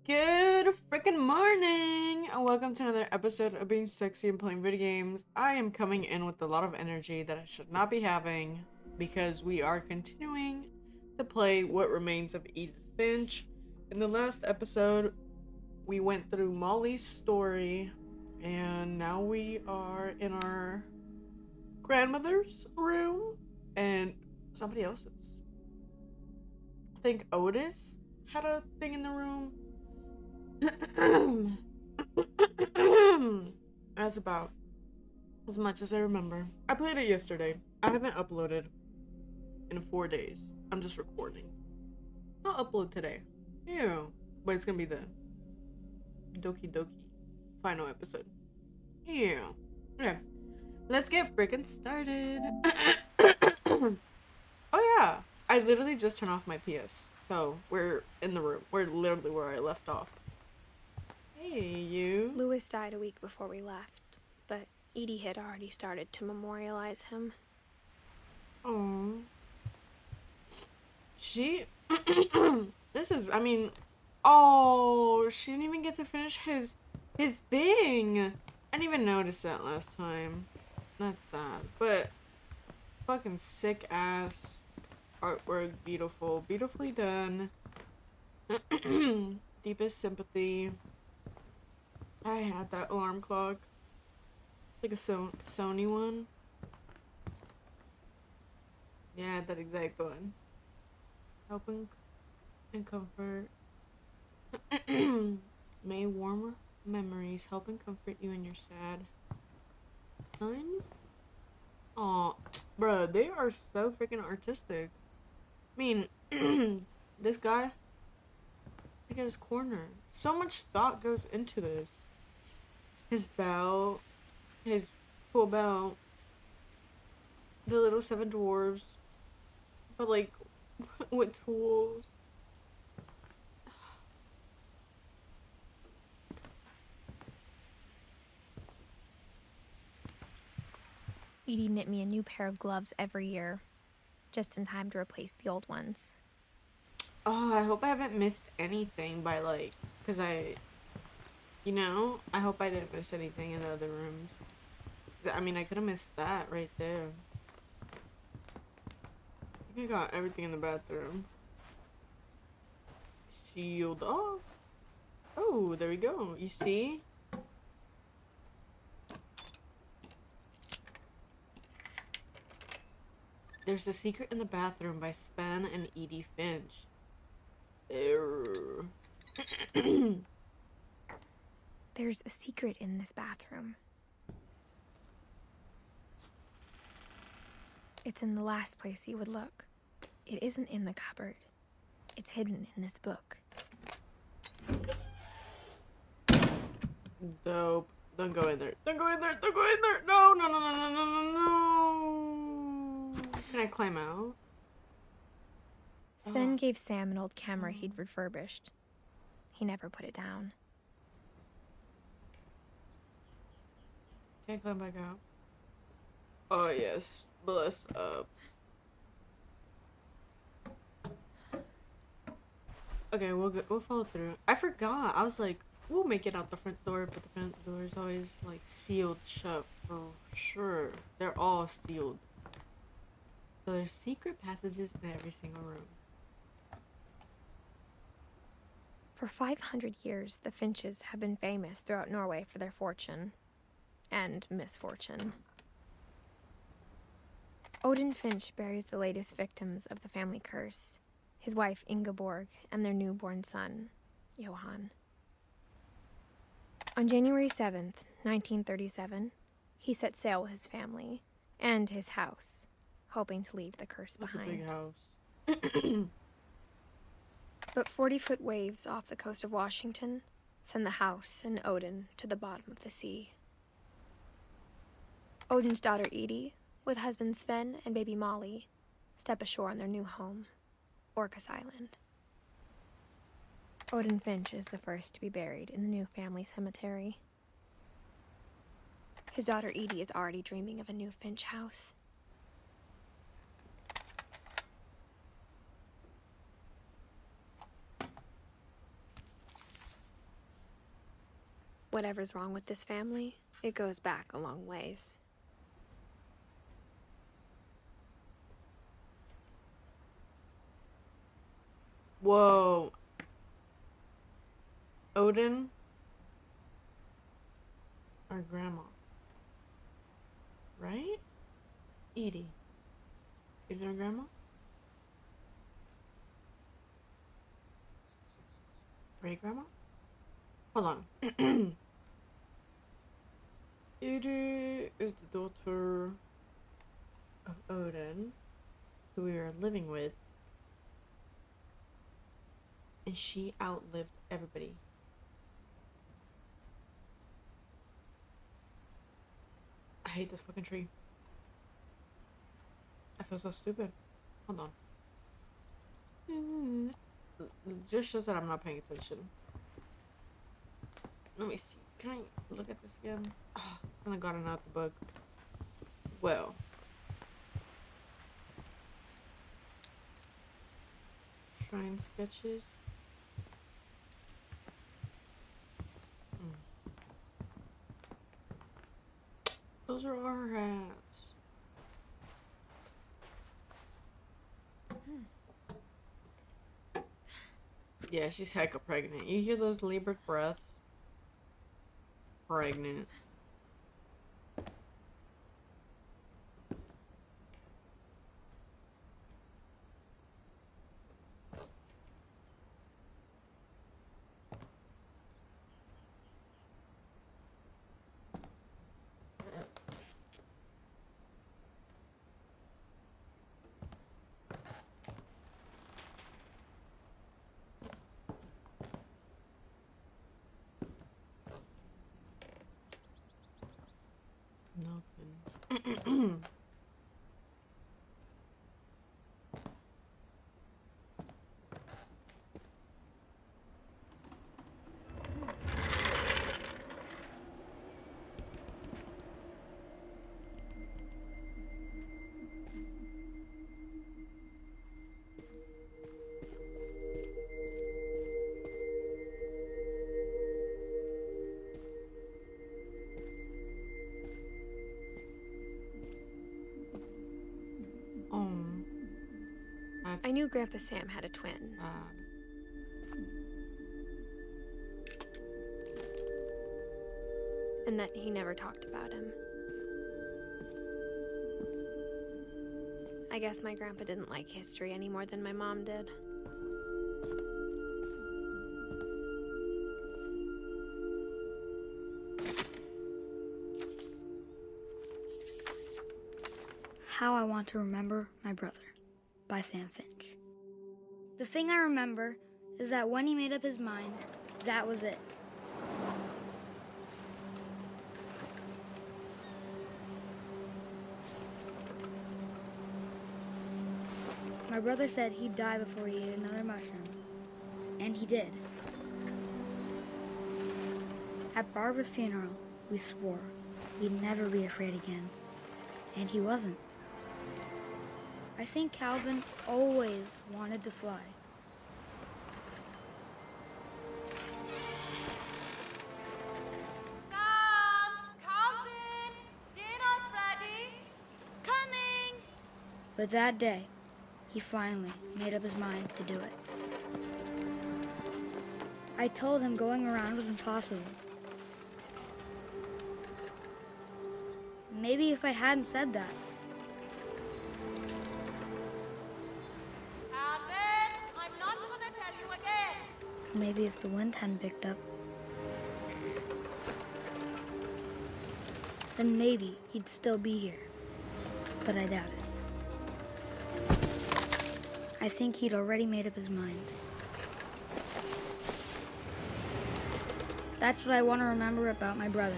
Good freaking morning, and welcome to another episode of Being Sexy and Playing Video Games. I am coming in with a lot of energy that I should not be having because we are continuing to play What Remains of Edith Finch. In the last episode, we went through Molly's story, and now we are in our grandmother's room and somebody else's. I think Otis had a thing in the room. That's about as much as I remember. I played it yesterday. I haven't uploaded in 4 days. I'm just recording. I'll upload today. Yeah. But it's gonna be the Doki Doki final episode. Yeah. Okay. Let's get freaking started. Oh yeah. I literally just turned off my PS. So we're in the room. We're literally where I left off. Hey, you. Louis died a week before we left, but Edie had already started to memorialize him. Oh. She... This is... Oh, she didn't even get to finish his thing. I didn't even notice that last time. That's sad. But... Fucking sick-ass artwork. Beautiful. Beautifully done. Deepest sympathy. I had that alarm clock. Like a Sony one. Yeah, that exact one. Helping and comfort. May warm memories help and comfort you in your sad times. Aw, bruh, they are so freaking artistic. I mean, this guy, look at his corner. So much thought goes into this. His belt, his tool belt, the little 7 dwarves, but like, with tools. Edie knit me a new pair of gloves every year, just in time to replace the old ones. Oh, I hope I haven't missed anything by cause I hope I didn't miss anything in the other rooms. I could have missed that right there. I think I got everything in the bathroom. Sealed off. Oh, there we go. You see? There's a Secret in the Bathroom by Sven and Edith Finch. There's a secret in this bathroom. It's in the last place you would look. It isn't in the cupboard. It's hidden in this book. Dope. Don't go in there. Don't go in there. Don't go in there. No, no, no, no, no, no, no, no. Can I climb out? Sven gave Sam an old camera he'd refurbished. He never put it down. Can't climb back out. Oh yes, bless up. Okay, we'll follow through. I forgot. I was like, we'll make it out the front door, but the front door is always like sealed shut for sure. They're all sealed. So there's secret passages in every single room. For 500 years, the Finches have been famous throughout Norway for their fortune and misfortune. Odin Finch buries the latest victims of the family curse, his wife Ingeborg and their newborn son, Johan. On January 7th, 1937, he set sail with his family and his house, hoping to leave the curse behind. That's a big house. But 40-foot waves off the coast of Washington send the house and Odin to the bottom of the sea. Odin's daughter Edie, with husband Sven and baby Molly, step ashore on their new home, Orcas Island. Odin Finch is the first to be buried in the new family cemetery. His daughter Edie is already dreaming of a new Finch house. Whatever's wrong with this family, it goes back a long ways. Whoa. Odin? Our grandma. Right? Edie. Is it our grandma? Great grandma? Hold on. Edie is the daughter of Odin, who we are living with. And she outlived everybody. I hate this fucking tree. I feel so stupid. Hold on. Just shows that I'm not paying attention. Let me see. Can I look at this again? Oh, and I got it out the book. Well. Shrine sketches. Those are our hats. Yeah, she's hecka pregnant. You hear those labored breaths? Pregnant. Nothing. I knew Grandpa Sam had a twin. And that he never talked about him. I guess my grandpa didn't like history any more than my mom did. How I Want to Remember My Brother by Sam Finch. The thing I remember is that when he made up his mind, that was it. My brother said he'd die before he ate another mushroom, and he did. At Barbara's funeral, we swore we'd never be afraid again, and he wasn't. I think Calvin always wanted to fly. Sam! Calvin! Dinner's ready! Coming! But that day, he finally made up his mind to do it. I told him going around was impossible. Maybe if I hadn't said that, maybe if the wind hadn't picked up, then maybe he'd still be here. But I doubt it. I think he'd already made up his mind. That's what I want to remember about my brother.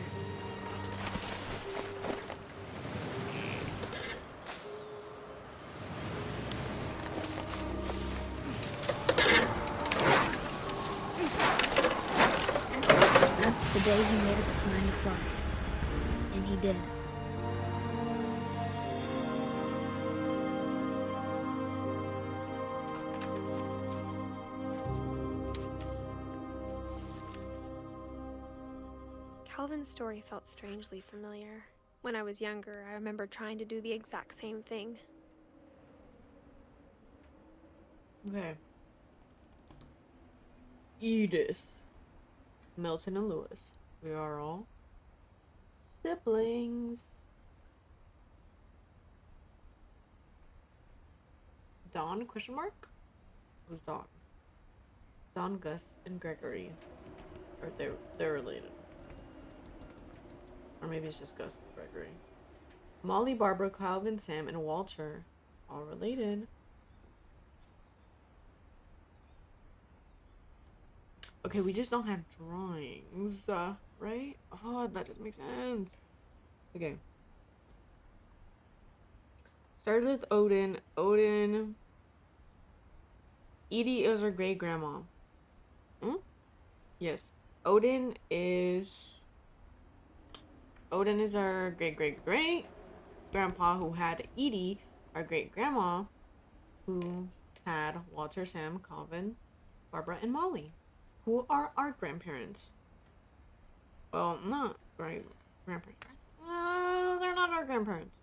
The day he made up his mind to fly. And he did. Calvin's story felt strangely familiar. When I was younger, I remember trying to do the exact same thing. Okay. Edith, Milton, and Lewis. We are all siblings. Don, question mark? Who's Don? Don, Gus, and Gregory. Or they're related. Or maybe it's just Gus and Gregory. Molly, Barbara, Calvin, Sam, and Walter. All related. Okay, we just don't have drawings, right? Oh, that doesn't make sense. Okay. Started with Odin. Edie is our great grandma. Hmm? Yes. Odin is our great grandpa who had Edie, our great grandma, who had Walter, Sam, Calvin, Barbara, and Molly, who are our grandparents. Well, not great grandparents. They're not our grandparents.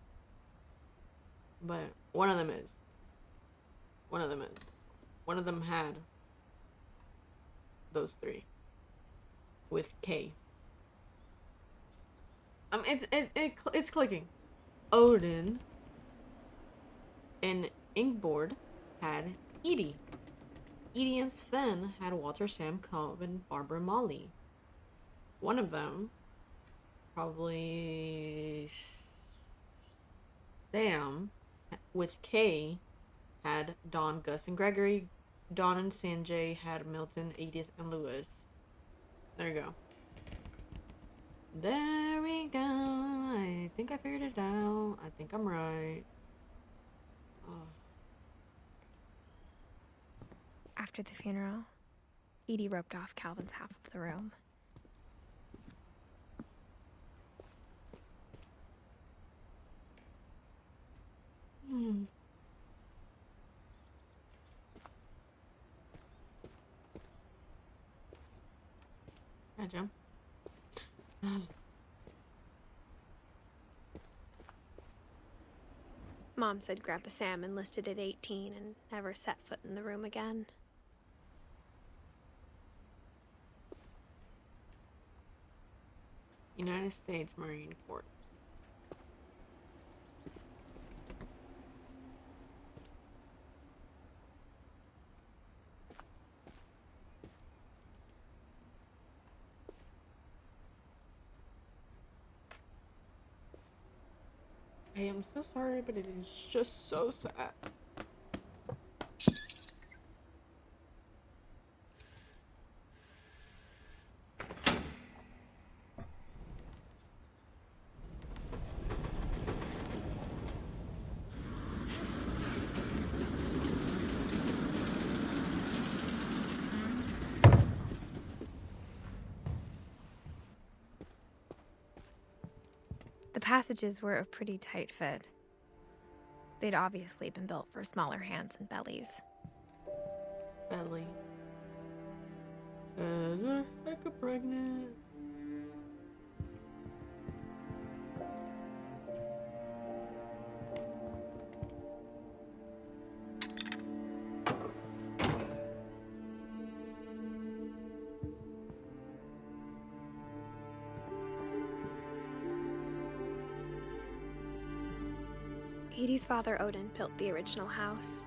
But one of them is. One of them is. One of them had those three. With K. It's clicking. Odin and Ingborg had Edie. Edie and Sven had Walter, Sam, Calvin, Barbara, Molly. One of them, probably Sam, with K, had Don, Gus, and Gregory. Don and Sanjay had Milton, Edith, and Lewis. There you go. There we go. I think I figured it out. I think I'm right. Oh. After the funeral, Edie roped off Calvin's half of the room. Hi, Jim. Mom said Grandpa Sam enlisted at 18 and never set foot in the room again. United States Marine Corps. I am so sorry, but it is just so sad. The passages were a pretty tight fit. They'd obviously been built for smaller hands and bellies. Belly. Hecka pregnant. Edie's father, Odin, built the original house.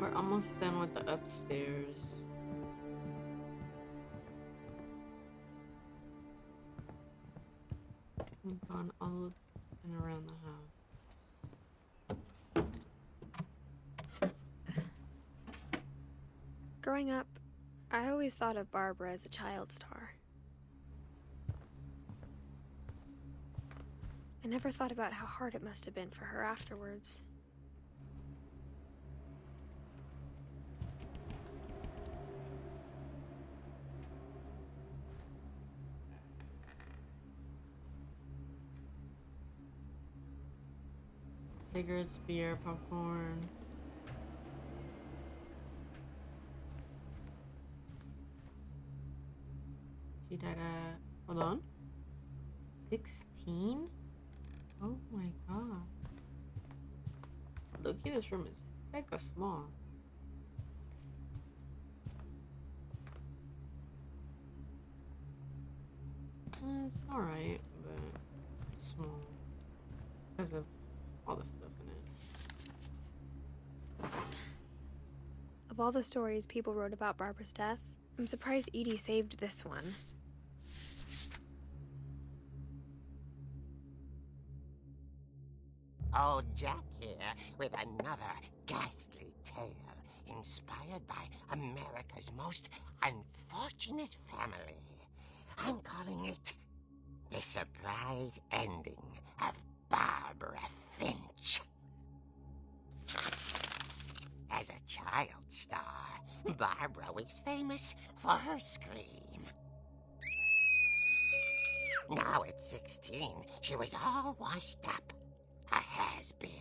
We're almost done with the upstairs. We've gone all and around the house. Growing up, I always thought of Barbara as a child star. I never thought about how hard it must have been for her afterwards. cigarettes, beer, popcorn. She died at, hold on, 16? Oh my god. Look, this room is hecka small. It's alright, but it's small. Because of all the stuff in it. Of all the stories people wrote about Barbara's death, I'm surprised Edie saved this one. Old Jack here with another ghastly tale inspired by America's most unfortunate family. I'm calling it The Surprise Ending of Barbara Finch. As a child star, Barbara was famous for her scream. Now at 16, she was all washed up. A has-been.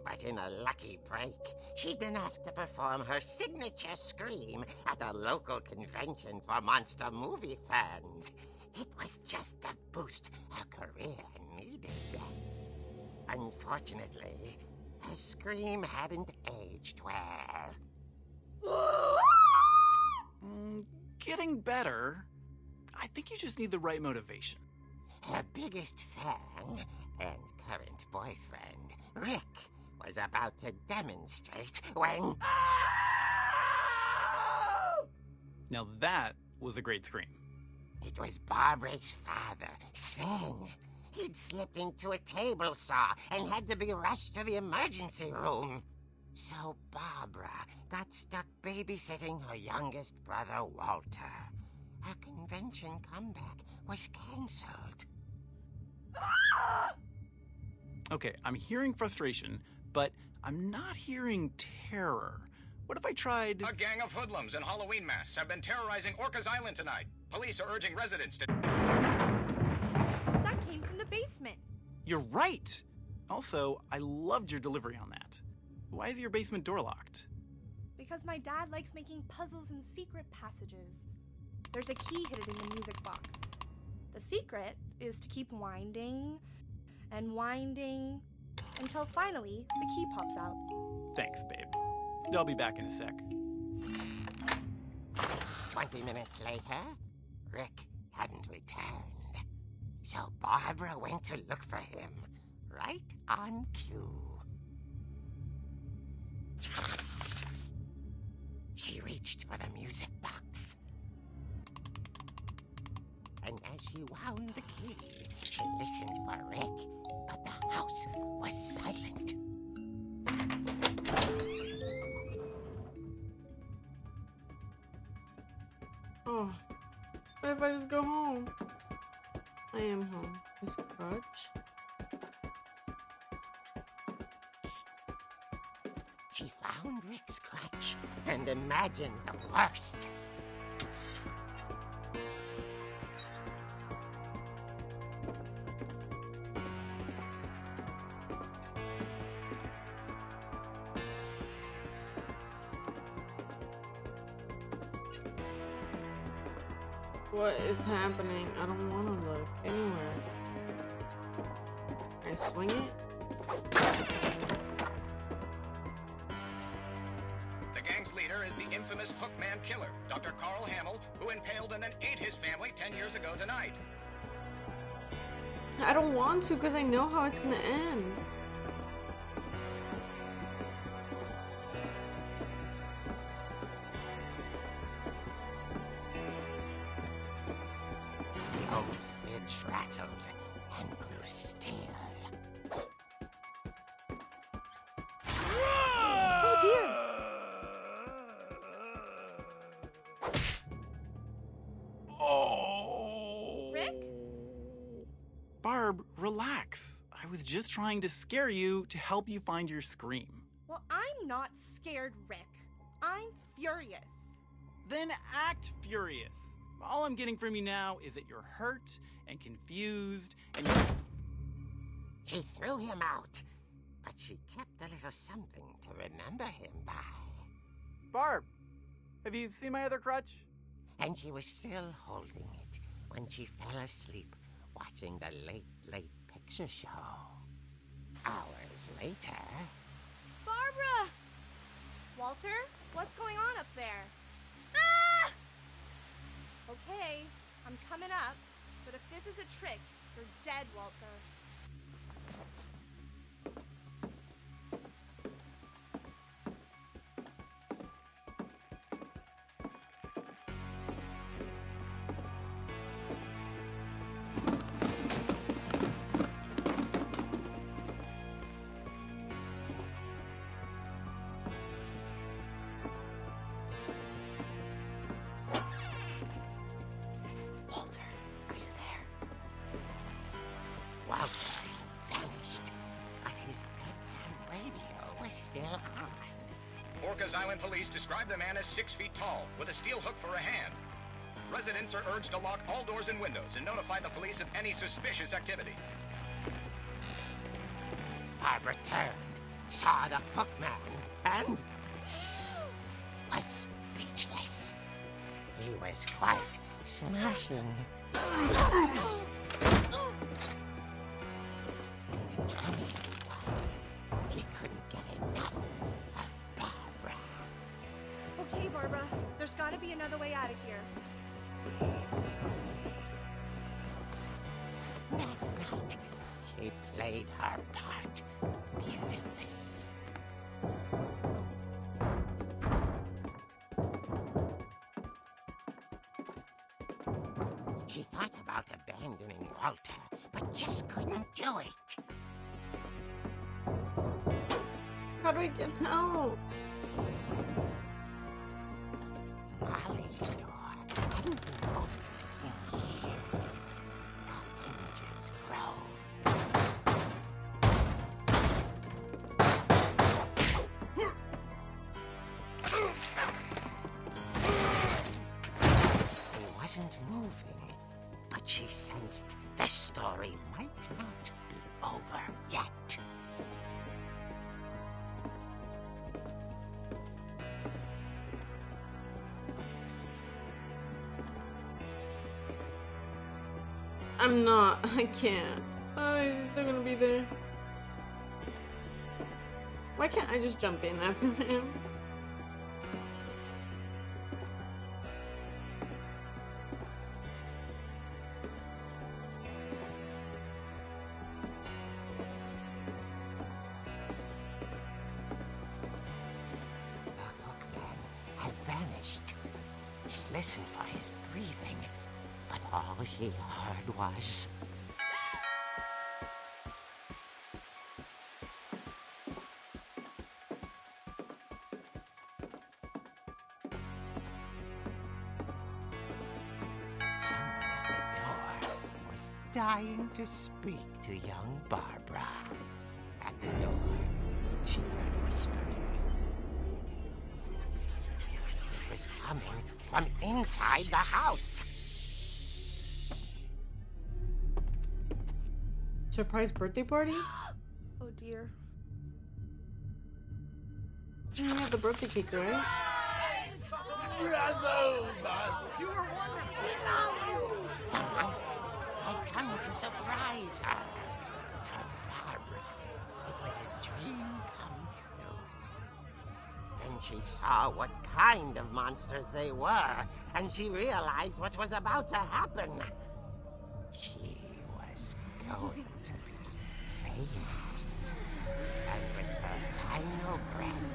But in a lucky break, she'd been asked to perform her signature scream at a local convention for monster movie fans. It was just the boost her career needed. Unfortunately, her scream hadn't aged well. Getting better. I think you just need the right motivation. Her biggest fan and current boyfriend, Rick, was about to demonstrate when... Now that was a great scream. It was Barbara's father, Sven. He'd slipped into a table saw and had to be rushed to the emergency room. So Barbara got stuck babysitting her youngest brother, Walter. Her convention comeback was cancelled. Okay, I'm hearing frustration, but I'm not hearing terror. What if I tried... A gang of hoodlums in Halloween masks have been terrorizing Orcas Island tonight. Police are urging residents to... That came from the basement. You're right! Also, I loved your delivery on that. Why is your basement door locked? Because my dad likes making puzzles and secret passages. There's a key hidden in the music box. The secret is to keep winding and winding until finally the key pops out. Thanks, babe. I'll be back in a sec. 20 minutes later, Rick hadn't returned. So Barbara went to look for him, right on cue. She reached for the music box. And as she wound the key, she listened for Rick, but the house was silent. Oh, what if I just go home? I am home. His crutch. She found Rick's crutch and imagined the worst. What is happening? I don't want to look anywhere. I swing it? The gang's leader is the infamous Hookman killer, Dr. Carl Hamill, who impaled and then ate his family 10 years ago tonight. I don't want to because I know how it's gonna end. The old fridge rattled and grew still. Oh dear! Oh! Rick? Barb, relax. I was just trying to scare you to help you find your scream. Well, I'm not scared, Rick. I'm furious. Then act furious. All I'm getting from you now is that you're hurt and confused and you're... She threw him out, but she kept a little something to remember him by. Barb, have you seen my other crutch? And she was still holding it when she fell asleep watching the late picture show. Hours later... Barbara! Walter, what's going on up there? Ah! Okay, I'm coming up, but if this is a trick, you're dead, Walter. Walter had vanished, but his bedside radio was still on. Orcas Island police describe the man as 6 feet tall, with a steel hook for a hand. Residents are urged to lock all doors and windows and notify the police of any suspicious activity. Barbara turned, saw the hook man, and was speechless. He was quite smashing. And he couldn't get enough of Barbara. Okay, Barbara, there's gotta be another way out of here. That night, she played her part beautifully. She thought about abandoning Walter, but just couldn't do it. How do I get out? Molly's door hadn't been opened in years. The hinges groaned. He wasn't moving, but she sensed the story might not be over yet. I'm not. I can't. Oh, he's still gonna be there. Why can't I just jump in after him? The hookman had vanished. She listened for his breathing, but all she heard was... someone at the door was dying to speak to young Barbara. At the door, she heard whispering. It was coming from inside the house. Surprise birthday party? Oh dear. You have the birthday cake, right? The monsters had come to surprise her. For Barbara, it was a dream come true. Then she saw what kind of monsters they were, and she realized what was about to happen. She was going to be famous. And with her final breath,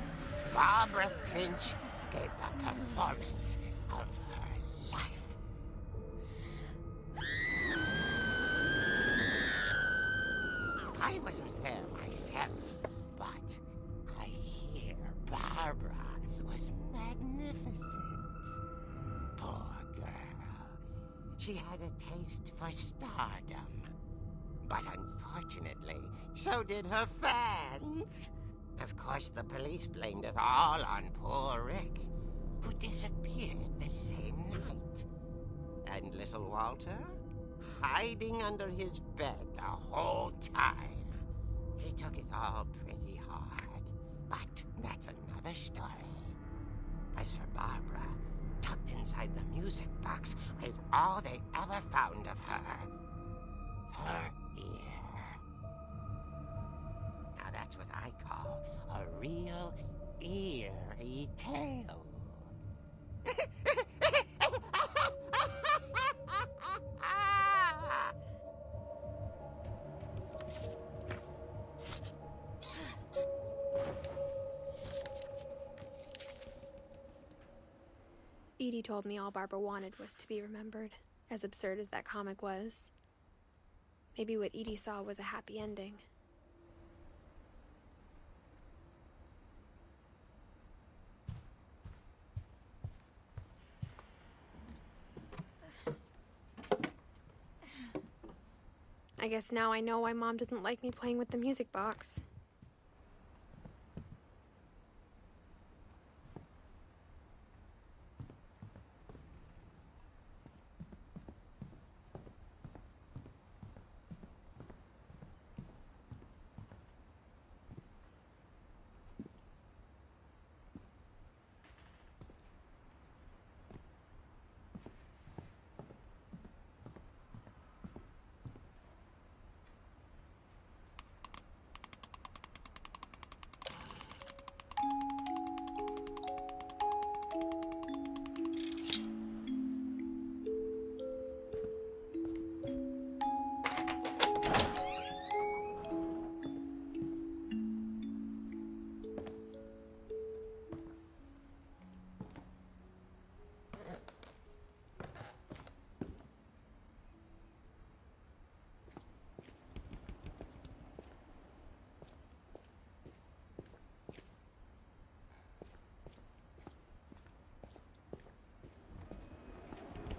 Barbara Finch gave the performance of her life. I wasn't there myself, but I hear Barbara was magnificent. Poor girl. She had a taste for stardom. But unfortunately, so did her fans. Of course, the police blamed it all on poor Rick, who disappeared the same night. And little Walter, hiding under his bed the whole time. He took it all pretty hard, but that's another story. As for Barbara, tucked inside the music box is all they ever found of her. Her ear. Now that's what I call a real eerie tale. Edie told me all Barbara wanted was to be remembered, as absurd as that comic was. Maybe what Edie saw was a happy ending. I guess now I know why Mom didn't like me playing with the music box.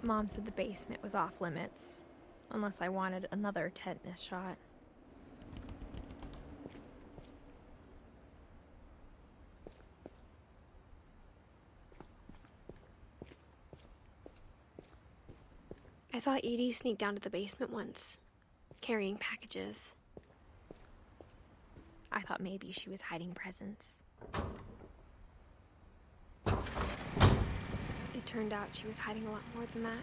Mom said the basement was off limits, unless I wanted another tetanus shot. I saw Edie sneak down to the basement once, carrying packages. I thought maybe she was hiding presents. It turned out she was hiding a lot more than that.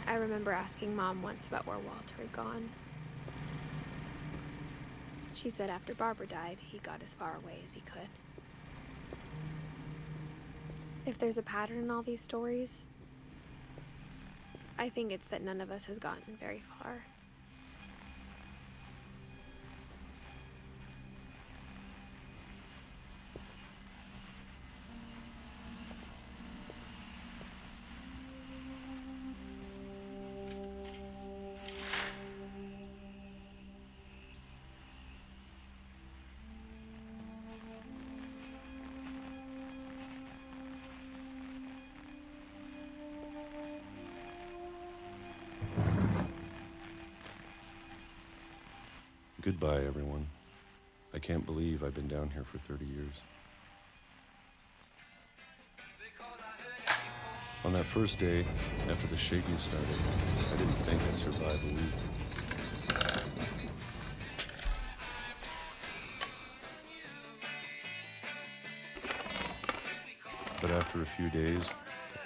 I remember asking Mom once about where Walter had gone. She said after Barbara died, he got as far away as he could. If there's a pattern in all these stories, I think it's that none of us has gotten very far. Goodbye, everyone. I can't believe I've been down here for 30 years. On that first day, after the shaking started, I didn't think I'd survive a week. But after a few days,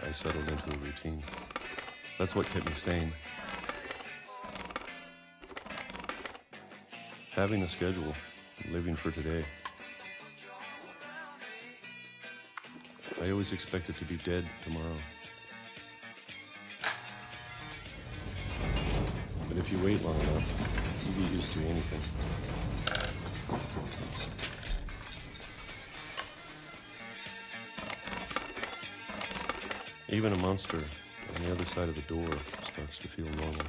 I settled into a routine. That's what kept me sane. Having a schedule, living for today. I always expected to be dead tomorrow. But if you wait long enough, you get used to anything. Even a monster on the other side of the door starts to feel normal.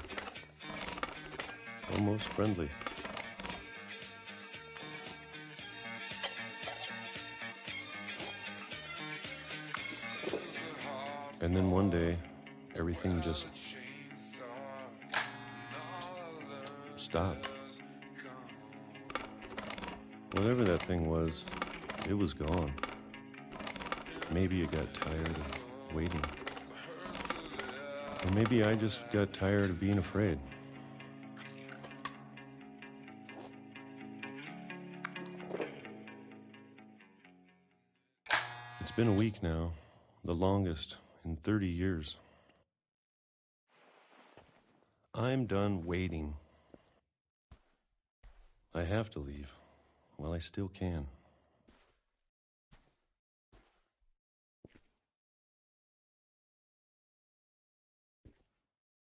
Almost friendly. And then one day, everything just stopped. Whatever that thing was, it was gone. Maybe it got tired of waiting. Or maybe I just got tired of being afraid. It's been a week now, the longest in 30 years. I'm done waiting. I have to leave while I still can.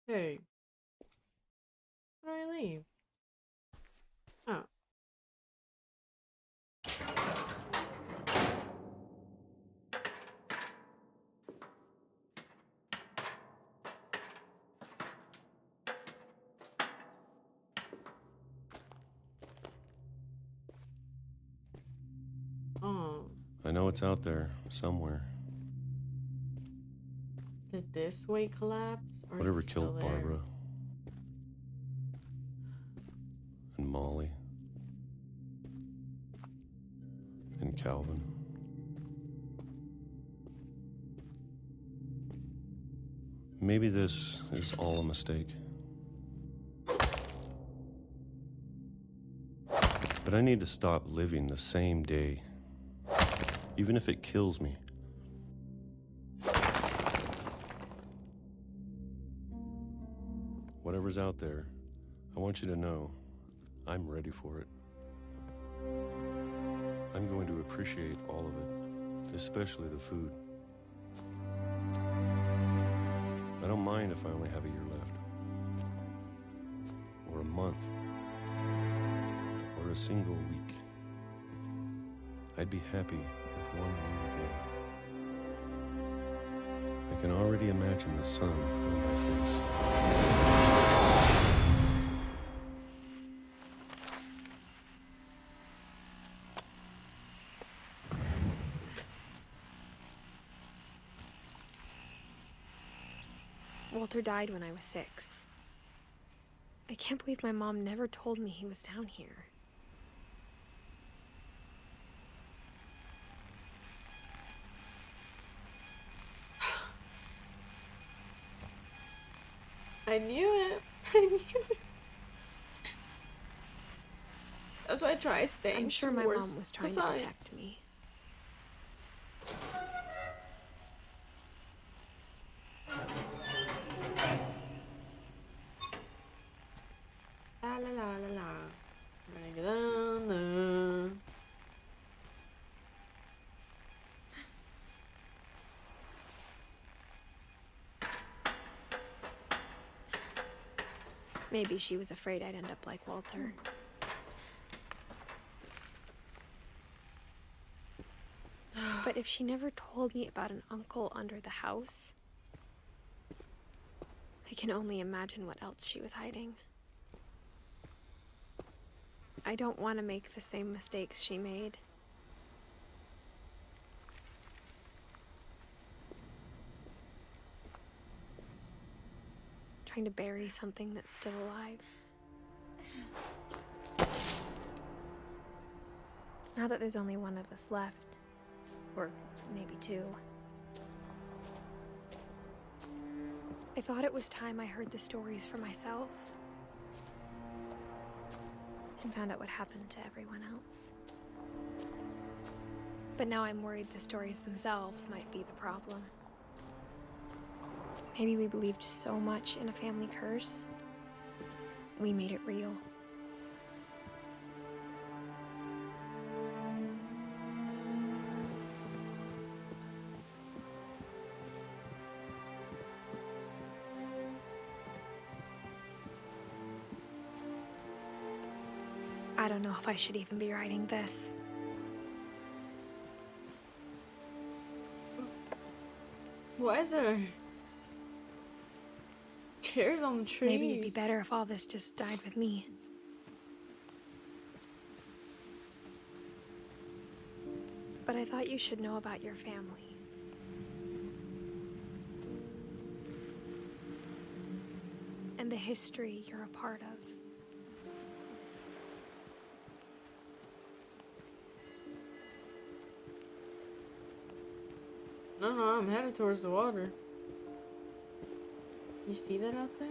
Hey. How do I leave? Oh. Oh. I know it's out there somewhere. Did this weight collapse? Or Whatever is it still killed there? Barbara and Molly and Calvin. Maybe this is all a mistake. But I need to stop living the same day, even if it kills me. Whatever's out there, I want you to know I'm ready for it. I'm going to appreciate all of it, especially the food. I don't mind if I only have a year left, or a month, or a single week. I'd be happy with one more day. I can already imagine the sun on my face. Walter died when I was 6. I can't believe my mom never told me he was down here. I knew it. I knew it. That's why I try staying I'm sure my towards mom was the trying to side. protect me. La la la la la. Bring it on. Maybe she was afraid I'd end up like Walter. But if she never told me about an uncle under the house, I can only imagine what else she was hiding. I don't want to make the same mistakes she made. Trying to bury something that's still alive. Now that there's only one of us left, or maybe 2, I thought it was time I heard the stories for myself and found out what happened to everyone else. But now I'm worried the stories themselves might be the problem. Maybe we believed so much in a family curse, we made it real. I don't know if I should even be writing this. Why is there chairs on the trees? Maybe it'd be better if all this just died with me. But I thought you should know about your family. And the history you're a part of. No, no, I'm headed towards the water. You see that out there?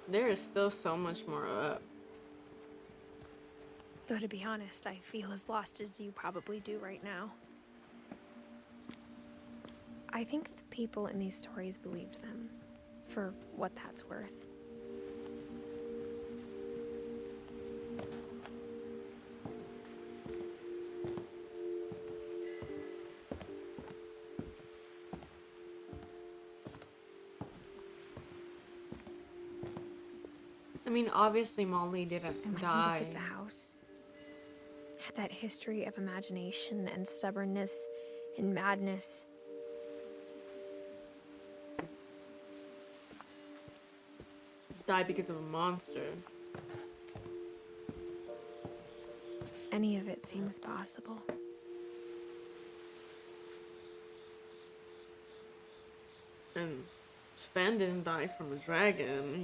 There is still so much more up. Though to be honest, I feel as lost as you probably do right now. I think the people in these stories believed them, for what that's worth. I mean, obviously Molly didn't And when die. you look at the house, had that history of imagination and stubbornness and madness. Died because of a monster. Any of it seems possible. And Sven didn't die from a dragon.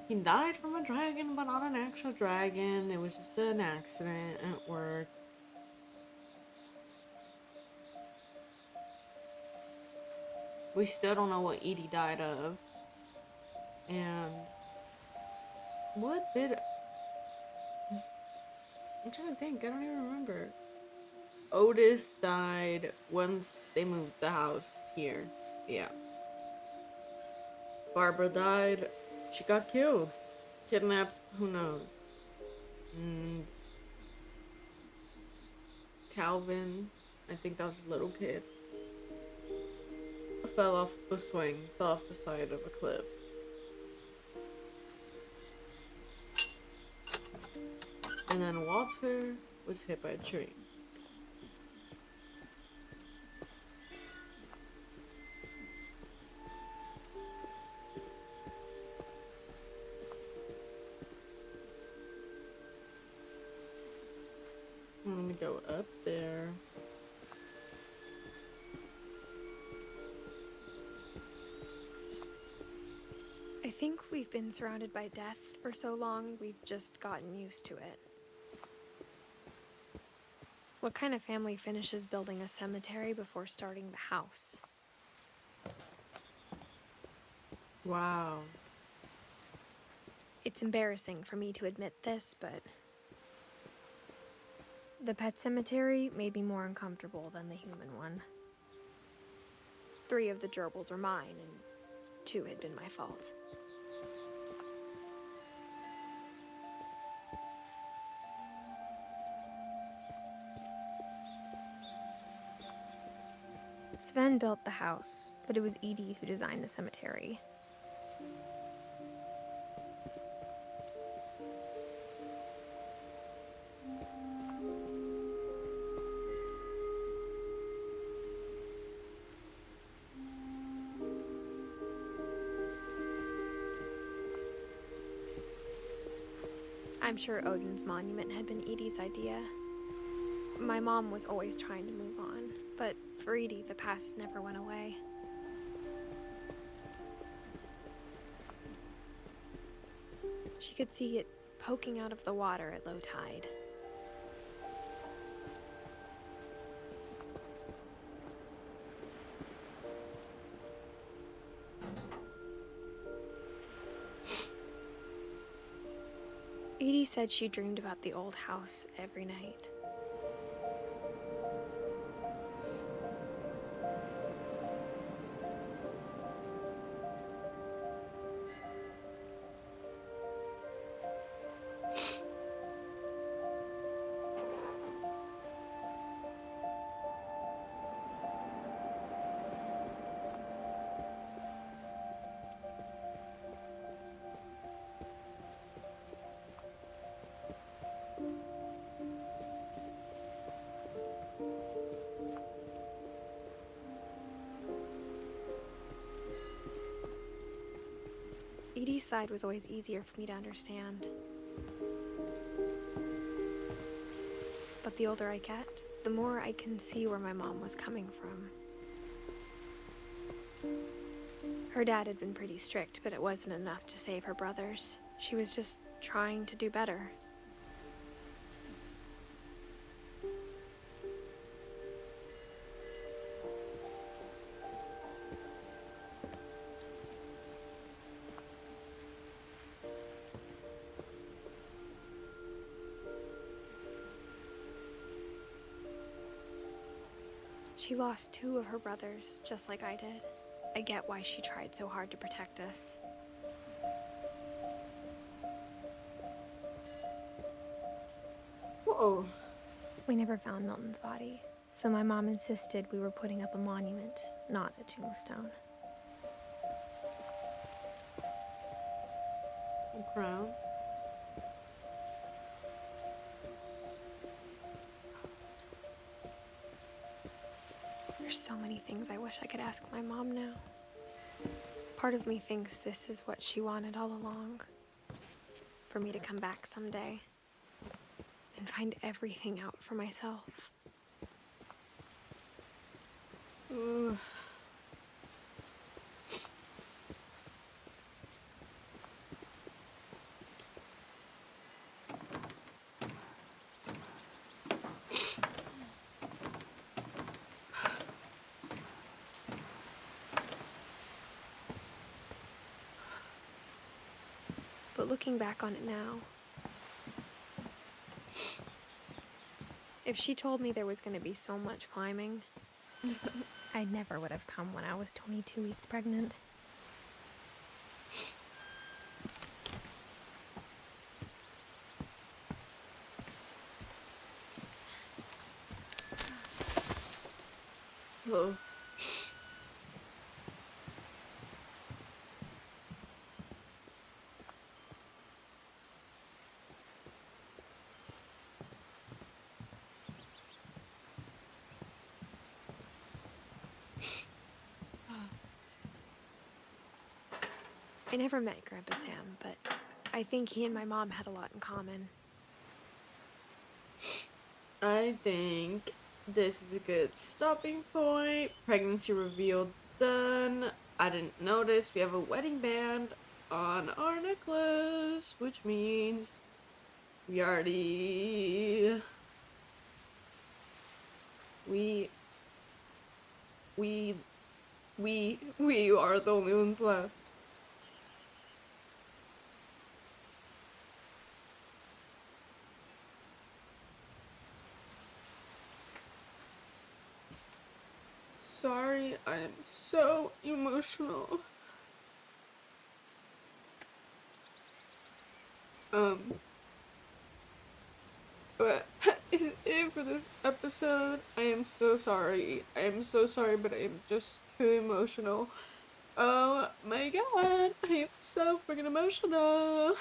He died from a dragon, but not an actual dragon. It was just an accident at work. We still don't know what Edie died of. And what did... I'm trying to think. I don't even remember. Otis died once they moved the house here. Yeah. Barbara died. She got killed. Kidnapped. Who knows? Calvin. I think that was a little kid. Fell off the swing. Fell off the side of a cliff. And then Walter was hit by a tree. I'm gonna go up there. I think we've been surrounded by death for so long, we've just gotten used to it. What kind of family finishes building a cemetery before starting the house? Wow. It's embarrassing for me to admit this, but the pet cemetery made me more uncomfortable than the human one. 3 of the gerbils were mine, and 2 had been my fault. Sven built the house, but it was Edie who designed the cemetery. I'm sure Odin's monument had been Edie's idea. My mom was always trying to move on, but for Edie, the past never went away. She could see it poking out of the water at low tide. Edie said she dreamed about the old house every night. Edie's side was always easier for me to understand. But the older I get, the more I can see where my mom was coming from. Her dad had been pretty strict, but it wasn't enough to save her brothers. She was just trying to do better. She lost 2 of her brothers, just like I did. I get why she tried so hard to protect us. Whoa. We never found Milton's body, so my mom insisted we were putting up a monument, not a tombstone. A crown. There's so many things I wish I could ask my mom now. Part of me thinks this is what she wanted all along. For me to come back someday and find everything out for myself. Ugh. But looking back on it now, if she told me there was going to be so much climbing, I never would have come when I was 22 weeks pregnant. Oh. I never met Grandpa Sam, but I think he and my mom had a lot in common. I think this is a good stopping point. Pregnancy reveal done. I didn't notice we have a wedding band on our necklace, which means we already... We are the only ones left. Sorry, I am so emotional. But that is it for this episode. I am so sorry. I am so sorry, but I am just too emotional. Oh my god, I am so freaking emotional.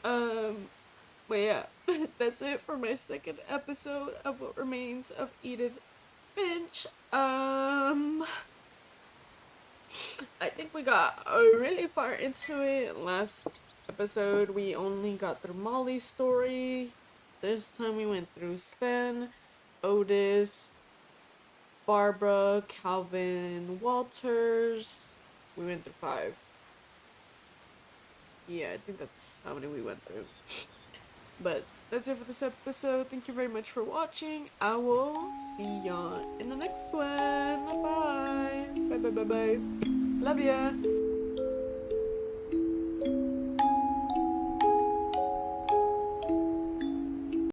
But yeah, that's it for my second episode of What Remains of Edith Finch. I think we got really far into it. Last episode, we only got through Molly's story. This time we went through Sven, Otis, Barbara, Calvin, Walters. We went through 5. Yeah, I think that's how many we went through. But that's it for this episode. Thank you very much for watching. I will see y'all in the next one. Bye. Bye. Love ya.